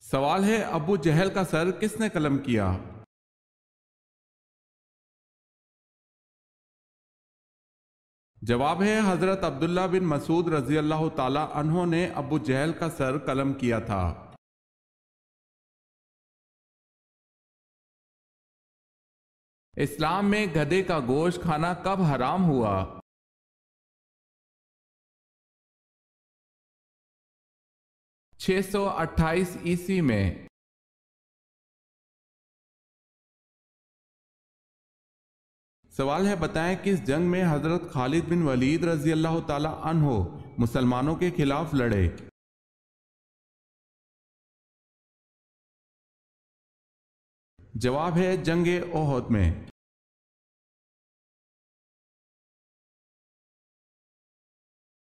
سوال ہے ابو جہل کا سر کس نے قلم کیا؟ جواب ہے حضرت عبداللہ بن مسعود رضی اللہ تعالی عنہ نے ابو جہل کا سر قلم کیا تھا۔ اسلام میں گدھے کا گوشت کھانا کب حرام ہوا؟ 628 عیسوی میں۔ سوال ہے بتائیں کس جنگ میں حضرت خالد بن ولید رضی اللہ تعالی عنہ مسلمانوں کے خلاف لڑے؟ جواب ہے جنگ احد میں۔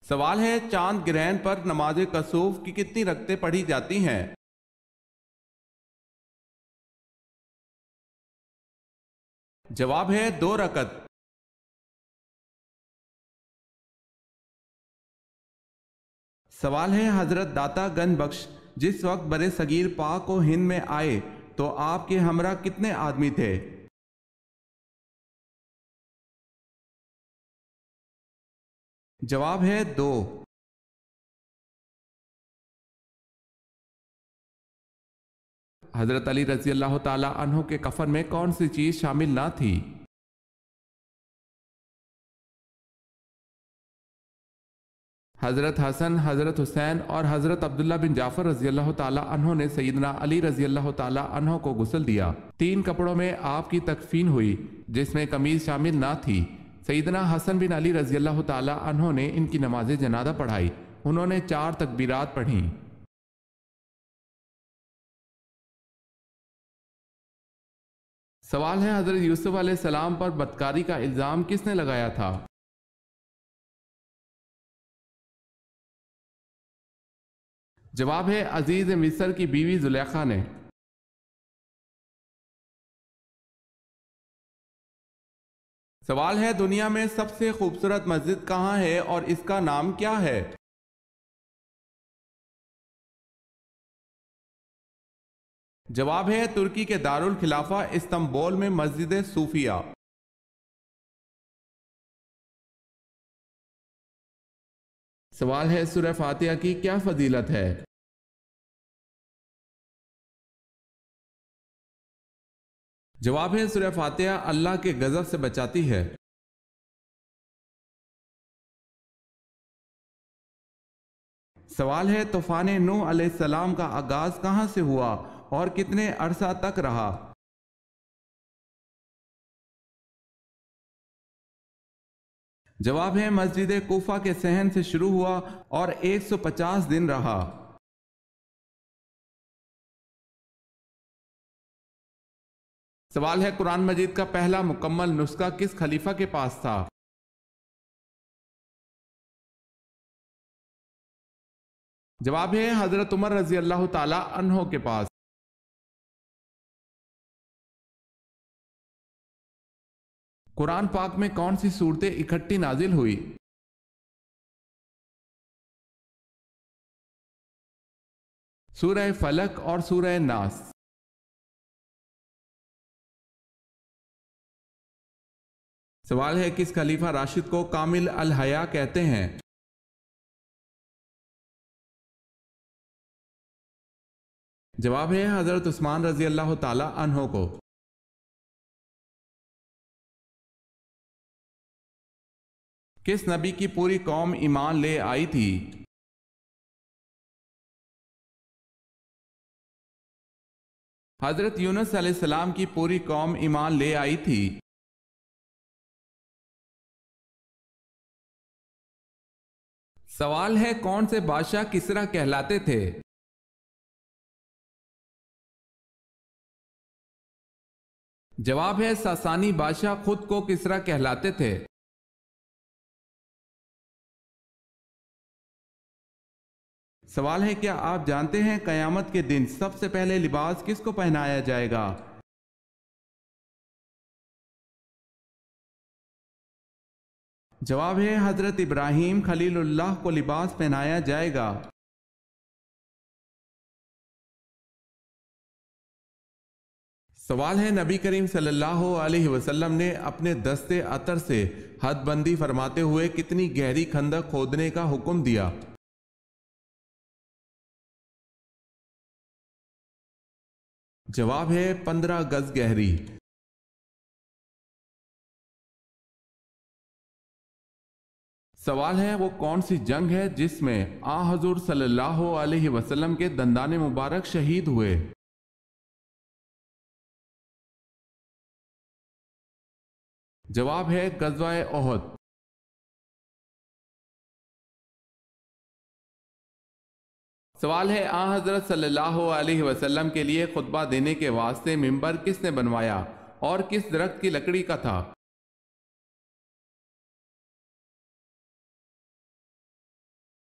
سوال ہے چاند گرہن پر نماز کسوف کی کتنی رکعتیں پڑھی جاتی ہیں؟ جواب ہے 2 رکعت۔ سوال ہے حضرت داتا گنج بخش جس وقت برِ صغیر پاک و ہند میں آئے تو آپ کے ہمراہ کتنے آدمی تھے؟ جواب ہے 2۔ حضرت علی رضی اللہ تعالی عنہ کے کفن میں کون سی چیز شامل نہ تھی؟ حضرت حسن، حضرت حسین اور حضرت عبداللہ بن جعفر رضی اللہ تعالی عنہ نے سیدنا علی رضی اللہ تعالی عنہ کو غسل دیا۔ 3 کپڑوں میں آپ کی تکفین ہوئی جس میں قمیض شامل نہ تھی۔ سیدنا حسن بن علی رضی اللہ تعالی عنہ نے ان کی نماز جنازہ پڑھائی۔ انہوں نے 4 تکبیرات پڑھیں۔ سوال ہے حضرت یوسف علیہ السلام پر بدکاری کا الزام کس نے لگایا تھا؟ جواب ہے عزیز مصر کی بیوی زلیخا نے۔ سوال ہے دنیا میں سب سے خوبصورت مسجد کہاں ہے اور اس کا نام کیا ہے؟ جواب ہے ترکی کے دارالخلافہ استنبول میں مسجد صوفیہ۔ سوال ہے سورہ فاتحہ کی کیا فضیلت ہے؟ جواب ہے سورہ فاتحہ اللہ کے غضب سے بچاتی ہے۔ سوال ہے طوفان نوح علیہ السلام کا آغاز کہاں سے ہوا اور کتنے عرصہ تک رہا؟ جواب ہے مسجد کوفہ کے صحن سے شروع ہوا اور 150 دن رہا۔ سوال ہے قرآن مجید کا پہلا مکمل نسخہ کس خلیفہ کے پاس تھا؟ جواب ہے حضرت عمر رضی اللہ تعالی عنہ کے پاس۔ قرآن پاک میں کون سی صورتیں اکٹھی نازل ہوئی؟ سورہ فلق اور سورہ ناس۔ سوال ہے کس خلیفہ راشد کو کامل الحیا کہتے ہیں؟ جواب ہے حضرت عثمان رضی اللہ تعالی عنہ کو۔ کس نبی کی پوری قوم ایمان لے آئی تھی؟ حضرت یونس علیہ السلام کی پوری قوم ایمان لے آئی تھی۔ سوال ہے کون سے بادشاہ کسریٰ کہلاتے تھے؟ جواب ہے ساسانی بادشاہ خود کو کسریٰ کہلاتے تھے۔ سوال ہے کیا آپ جانتے ہیں قیامت کے دن سب سے پہلے لباس کس کو پہنایا جائے گا؟ جواب ہے حضرت ابراہیم خلیل اللہ کو لباس پہنایا جائے گا۔ سوال ہے، نبی کریم صلی اللہ علیہ وسلم نے اپنے دستے عطر سے حد بندی فرماتے ہوئے کتنی گہری خندق کھودنے کا حکم دیا؟ جواب ہے 15 گز گہری۔ سوال ہے، وہ کون سی جنگ ہے جس میں آن حضور صلی اللہ علیہ وسلم کے دندان مبارک شہید ہوئے؟ جواب ہے غزوہ احد۔ سوال ہے، آن حضرت صلی اللہ علیہ وسلم کے لیے خطبہ دینے کے واسطے منبر کس نے بنوایا اور کس درخت کی لکڑی کا تھا؟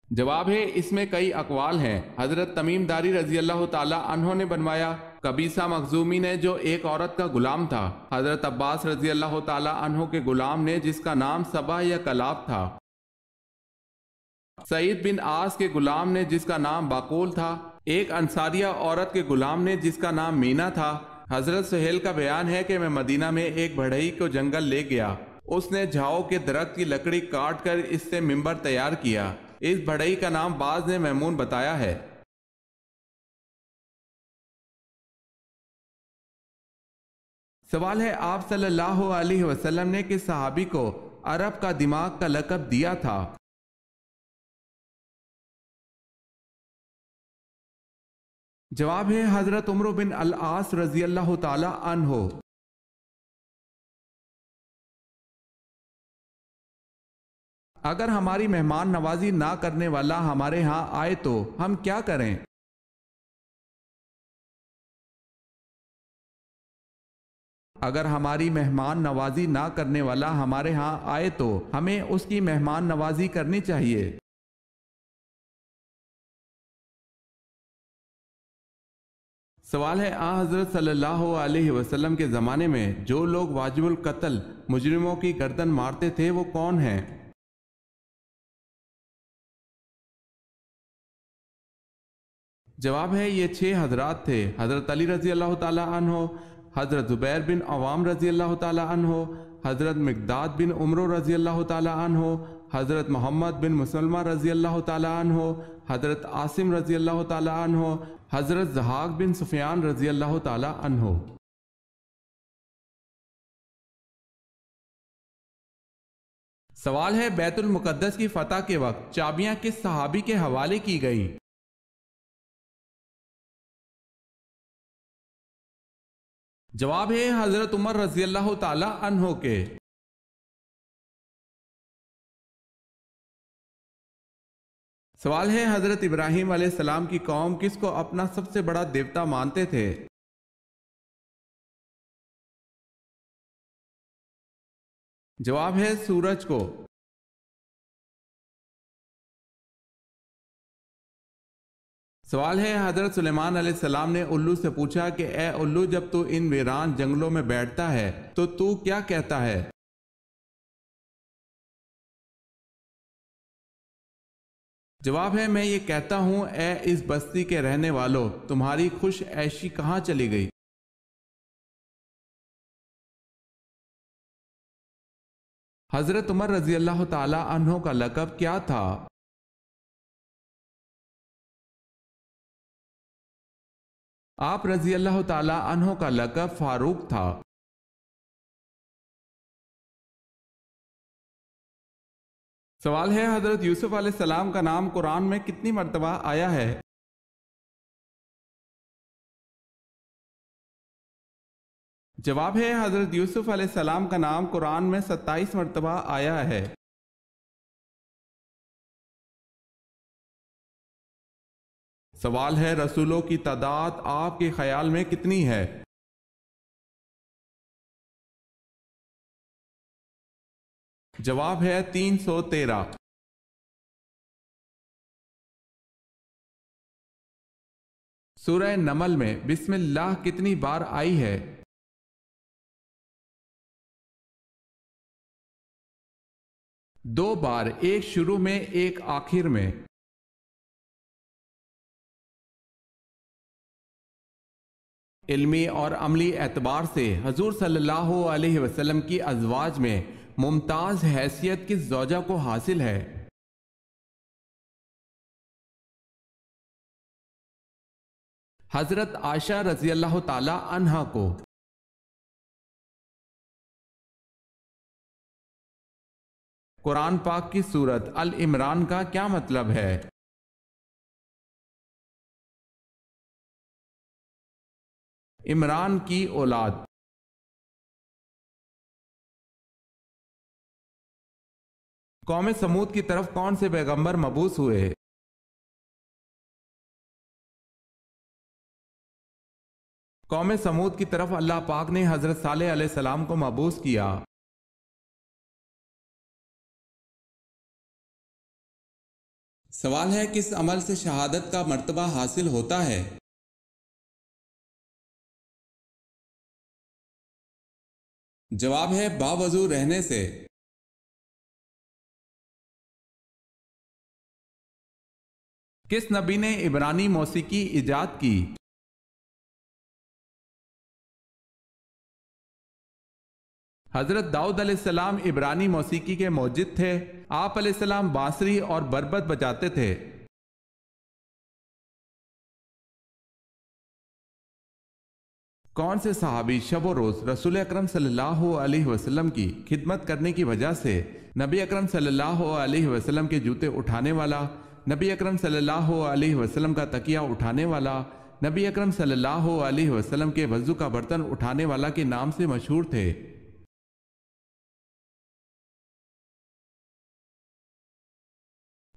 جواب ہے، اس میں کئی اقوال ہیں۔ حضرت تمیم داری رضی اللہ تعالی عنہ نے بنوایا، قبیصہ مخزومی نے جو ایک عورت کا غلام تھا، حضرت عباس رضی اللہ تعالی عنہ کے غلام نے جس کا نام صبا یا کلاب تھا، سعید بن عاص کے غلام نے جس کا نام باقول تھا، ایک انصاریہ عورت کے غلام نے جس کا نام مینا تھا۔ حضرت سہیل کا بیان ہے کہ میں مدینہ میں ایک بڑھئی کو جنگل لے گیا، اس نے جھاؤ کے درخت کی لکڑی کاٹ کر اس سے منبر تیار کیا۔ اس بڑھئی کا نام بعض نے میمون بتایا ہے۔ سوال ہے، آپ صلی اللہ علیہ وسلم نے کس صحابی کو عرب کا دماغ کا لقب دیا تھا؟ جواب ہے حضرت عمرو بن العاص رضی اللہ تعالی عنہ۔ اگر ہماری مہمان نوازی نہ کرنے والا ہمارے ہاں آئے تو ہم کیا کریں؟ اگر ہماری مہمان نوازی نہ کرنے والا ہمارے ہاں آئے تو ہمیں اس کی مہمان نوازی کرنی چاہیے۔ سوال ہے، حضرت صلی اللہ علیہ وسلم کے زمانے میں جو لوگ واجب القتل مجرموں کی گردن مارتے تھے وہ کون ہیں؟ جواب ہے، یہ 6 حضرات تھے۔ حضرت علی رضی اللہ تعالی عنہ، حضرت زبیر بن عوام رضی اللہ تعالی عنہ، حضرت مقداد بن عمرو رضی اللہ تعالی عنہ، حضرت محمد بن مسلمہ رضی اللہ تعالی عنہ، حضرت عاصم رضی اللہ تعالی عنہ، حضرت ضحاک بن سفیان رضی اللہ تعالی عنہ۔ سوال ہے، بیت المقدس کی فتح کے وقت چابیاں کس صحابی کے حوالے کی گئیں؟ جواب ہے حضرت عمر رضی اللہ تعالی عنہ کے۔ سوال ہے، حضرت ابراہیم علیہ السلام کی قوم کس کو اپنا سب سے بڑا دیوتا مانتے تھے؟ جواب ہے سورج کو۔ سوال ہے، حضرت سلیمان علیہ السلام نے الو سے پوچھا کہ اے الو، جب تو ان ویران جنگلوں میں بیٹھتا ہے تو کیا کہتا ہے؟ جواب ہے، میں یہ کہتا ہوں، اے اس بستی کے رہنے والوں، تمہاری خوش عیشی کہاں چلی گئی؟ حضرت عمر رضی اللہ تعالی عنہ کا لقب کیا تھا؟ آپ رضی اللہ تعالی عنہ کا لقب فاروق تھا۔ سوال ہے، حضرت یوسف علیہ السلام کا نام قرآن میں کتنی مرتبہ آیا ہے؟ جواب ہے، حضرت یوسف علیہ السلام کا نام قرآن میں 27 مرتبہ آیا ہے۔ سوال ہے، رسولوں کی تعداد آپ کے خیال میں کتنی ہے؟ جواب ہے 313۔ سورہ نمل میں بسم اللہ کتنی بار آئی ہے؟ 2 بار، ایک شروع میں ایک آخر میں۔ علمی اور عملی اعتبار سے حضور صلی اللہ علیہ وسلم کی ازواج میں ممتاز حیثیت کس زوجہ کو حاصل ہے؟ حضرت عائشہ رضی اللہ تعالی عنہا کو۔ قرآن پاک کی سورت ال-عمران کا کیا مطلب ہے؟ عمران کی اولاد۔ قوم سمود کی طرف کون سے پیغمبر مبعوث ہوئے؟ قوم سمود کی طرف اللہ پاک نے حضرت صالح علیہ السلام کو مبعوث کیا۔ سوال ہے کس عمل سے شہادت کا مرتبہ حاصل ہوتا ہے؟ جواب ہے باوضو رہنے سے۔ کس نبی نے عبرانی موسیقی ایجاد کی؟ حضرت داؤد علیہ السلام عبرانی موسیقی کے موجد تھے۔ آپ علیہ السلام بانسری اور بربط بجاتے تھے۔ کون سے صحابی شب و روز رسول اکرم صلی اللہ علیہ وسلم کی خدمت کرنے کی وجہ سے نبی اکرم صلی اللہ علیہ وسلم کے جوتے اٹھانے والا، نبی اکرم صلی اللہ علیہ وسلم کا تکیہ اٹھانے والا، نبی اکرم صلی اللہ علیہ وسلم کے وضو کا برتن اٹھانے والا کے نام سے مشہور تھے؟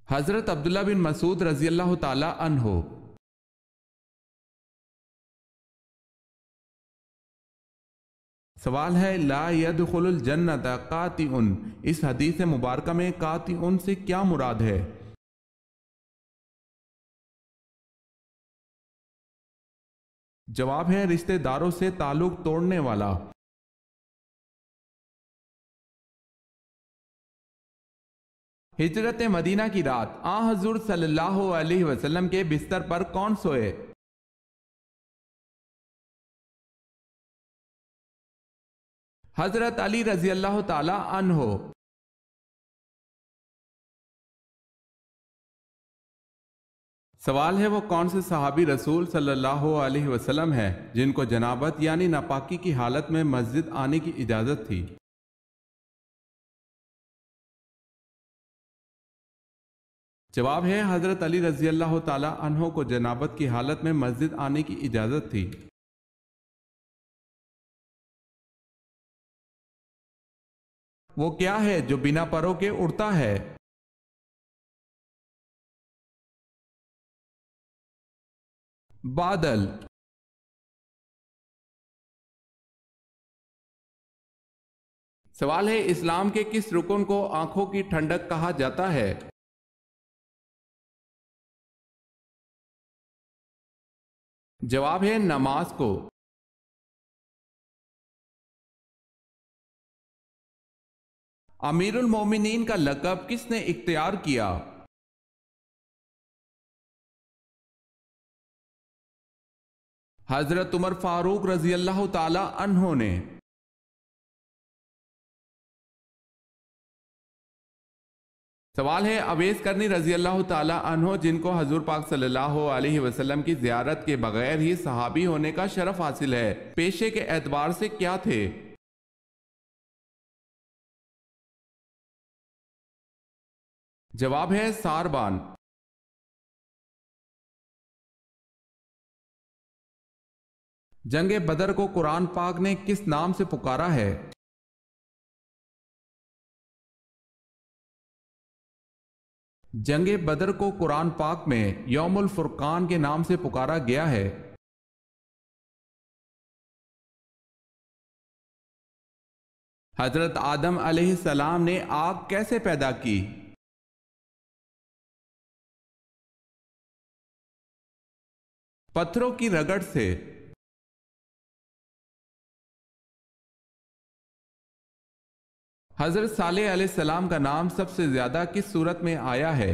حضرت عبداللہ بن مسعود رضی اللہ تعالی عنہ۔ سوال ہے لا يدخل الجنت قاطع، اس حدیث مبارکہ میں قاطع سے کیا مراد ہے؟ جواب ہے رشتہ داروں سے تعلق توڑنے والا۔ ہجرت مدینہ کی رات حضور صلی اللہ علیہ وسلم کے بستر پر کون سوئے؟ حضرت علی رضی اللہ تعالی عنہ۔ سوال ہے وہ کون سے صحابی رسول صلی اللہ علیہ وسلم ہیں جن کو جنابت یعنی ناپاکی کی حالت میں مسجد آنے کی اجازت تھی؟ جواب ہے حضرت علی رضی اللہ تعالی عنہ کو جنابت کی حالت میں مسجد آنے کی اجازت تھی۔ وہ کیا ہے جو بنا پروں کے اڑتا ہے؟ بادل۔ سوال ہے اسلام کے کس رکن کو آنکھوں کی ٹھنڈک کہا جاتا ہے؟ جواب ہے نماز کو۔ امیر المومنین کا لقب کس نے اختیار کیا؟ حضرت عمر فاروق رضی اللہ تعالی عنہ نے۔ سوال ہے اویس کرنی رضی اللہ تعالی عنہ جن کو حضور پاک صلی اللہ علیہ وسلم کی زیارت کے بغیر ہی صحابی ہونے کا شرف حاصل ہے، پیشے کے اعتبار سے کیا تھے؟ جواب ہے ساربان۔ جنگ بدر کو قرآن پاک نے کس نام سے پکارا ہے؟ جنگ بدر کو قرآن پاک میں یوم الفرقان کے نام سے پکارا گیا ہے۔ حضرت آدم علیہ السلام نے آگ کیسے پیدا کی؟ پتھروں کی رگڑ سے۔ حضرت صالح علیہ السلام کا نام سب سے زیادہ کس صورت میں آیا ہے؟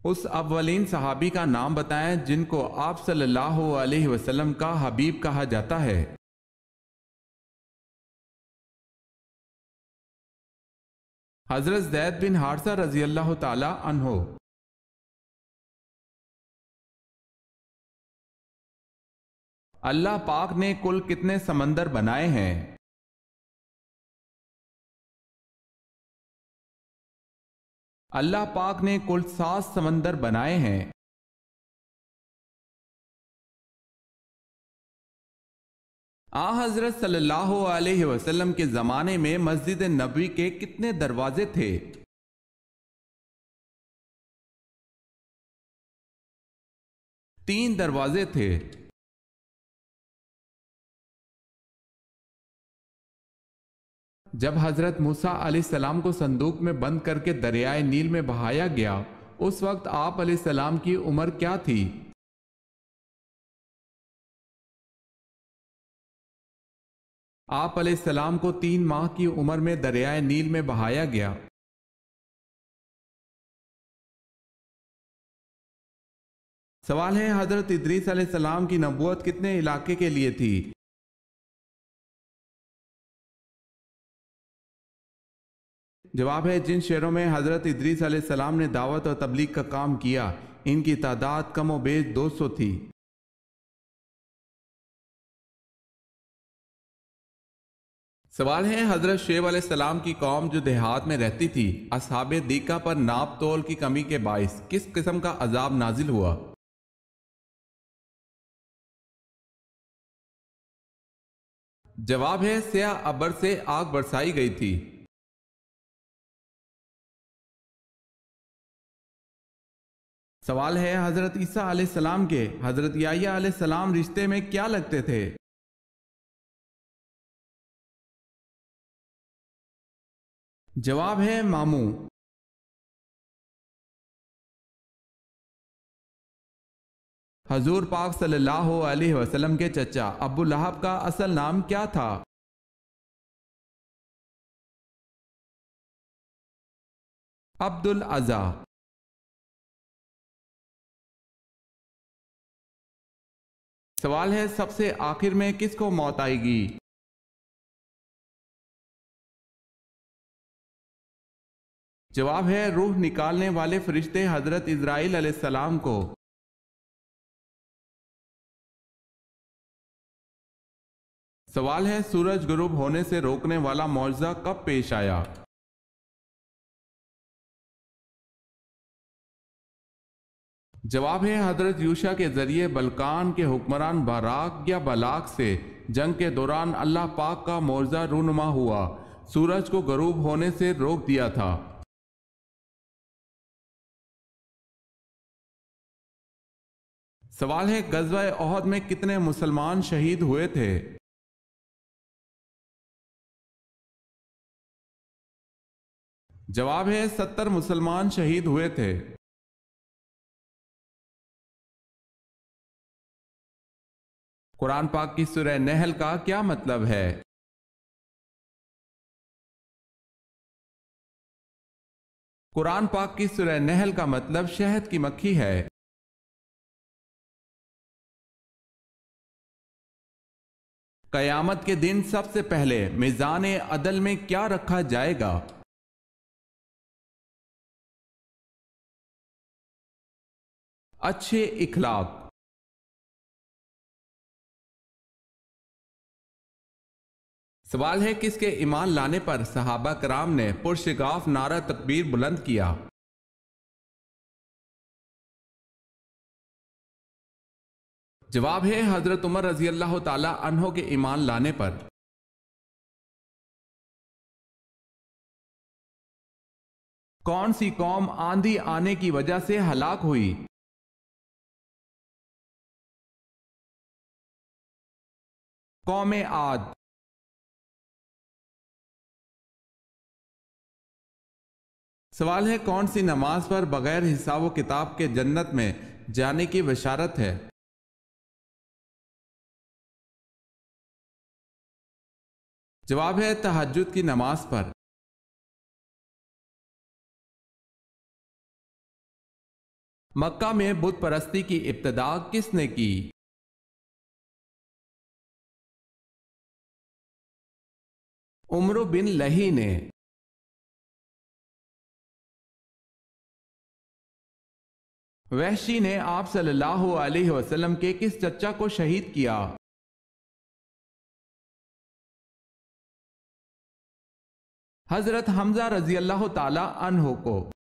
اس اولین صحابی کا نام بتائیں جن کو آپ صلی اللہ علیہ وسلم کا حبیب کہا جاتا ہے۔ حضرت زید بن حارثہ رضی اللہ تعالی عنہ۔ اللہ پاک نے کل کتنے سمندر بنائے ہیں؟ اللہ پاک نے کل 7 سمندر بنائے ہیں۔ حضرت صلی اللہ علیہ وسلم کے زمانے میں مسجد نبوی کے کتنے دروازے تھے؟ 3 دروازے تھے۔ جب حضرت موسیٰ علیہ السلام کو صندوق میں بند کر کے دریائے نیل میں بہایا گیا، اس وقت آپ علیہ السلام کی عمر کیا تھی؟ آپ علیہ السلام کو 3 ماہ کی عمر میں دریائے نیل میں بہایا گیا۔ سوال ہے، حضرت ادریس علیہ السلام کی نبوت کتنے علاقے کے لیے تھی؟ جواب ہے، جن شہروں میں حضرت ادریس علیہ السلام نے دعوت اور تبلیغ کا کام کیا، ان کی تعداد کم و بیش 200 تھی۔ سوال ہے، حضرت شعیب علیہ السلام کی قوم جو دیہات میں رہتی تھی، اصحاب دیکا پر ناپ تول کی کمی کے باعث کس قسم کا عذاب نازل ہوا؟ جواب ہے، سیاہ ابر سے آگ برسائی گئی تھی۔ سوال ہے، حضرت عیسیٰ علیہ السلام کے حضرت یحییٰ علیہ السلام رشتے میں کیا لگتے تھے؟ جواب ہے، ماموں۔ حضور پاک صلی اللہ علیہ وسلم کے چچا ابو لہب کا اصل نام کیا تھا؟ عبد العزا۔ سوال ہے، سب سے آخر میں کس کو موت آئے گی؟ جواب ہے، روح نکالنے والے فرشتے حضرت اسرائیل علیہ السلام کو۔ سوال ہے، سورج غروب ہونے سے روکنے والا معجزہ کب پیش آیا؟ جواب ہے، حضرت یوشع کے ذریعے بلقان کے حکمران باراک یا بلاک سے جنگ کے دوران اللہ پاک کا معجزہ رونما ہوا، سورج کو غروب ہونے سے روک دیا تھا۔ سوال ہے، غزوہ احد میں کتنے مسلمان شہید ہوئے تھے؟ جواب ہے، 70 مسلمان شہید ہوئے تھے۔ قرآن پاک کی سورہ نحل کا کیا مطلب ہے؟ قرآن پاک کی سورہ نحل کا مطلب شہد کی مکھی ہے۔ قیامت کے دن سب سے پہلے میزان عدل میں کیا رکھا جائے گا؟ اچھے اخلاق۔ سوال ہے، کس کے ایمان لانے پر صحابہ کرام نے پرشگاف نعرہ تکبیر بلند کیا؟ جواب ہے، حضرت عمر رضی اللہ تعالی عنہ کے ایمان لانے پر۔ کون سی قوم آندھی آنے کی وجہ سے ہلاک ہوئی؟ قوم عاد۔ سوال ہے، کون سی نماز پر بغیر حساب و کتاب کے جنت میں جانے کی بشارت ہے؟ جواب ہے، تہجد کی نماز پر۔ مکہ میں بت پرستی کی ابتدا کس نے کی؟ عمرو بن لہی نے۔ وحشی نے آپ صلی اللہ علیہ وسلم کے کس چچا کو شہید کیا؟ حضرت حمزہ رضی اللہ تعالی عنہ کو۔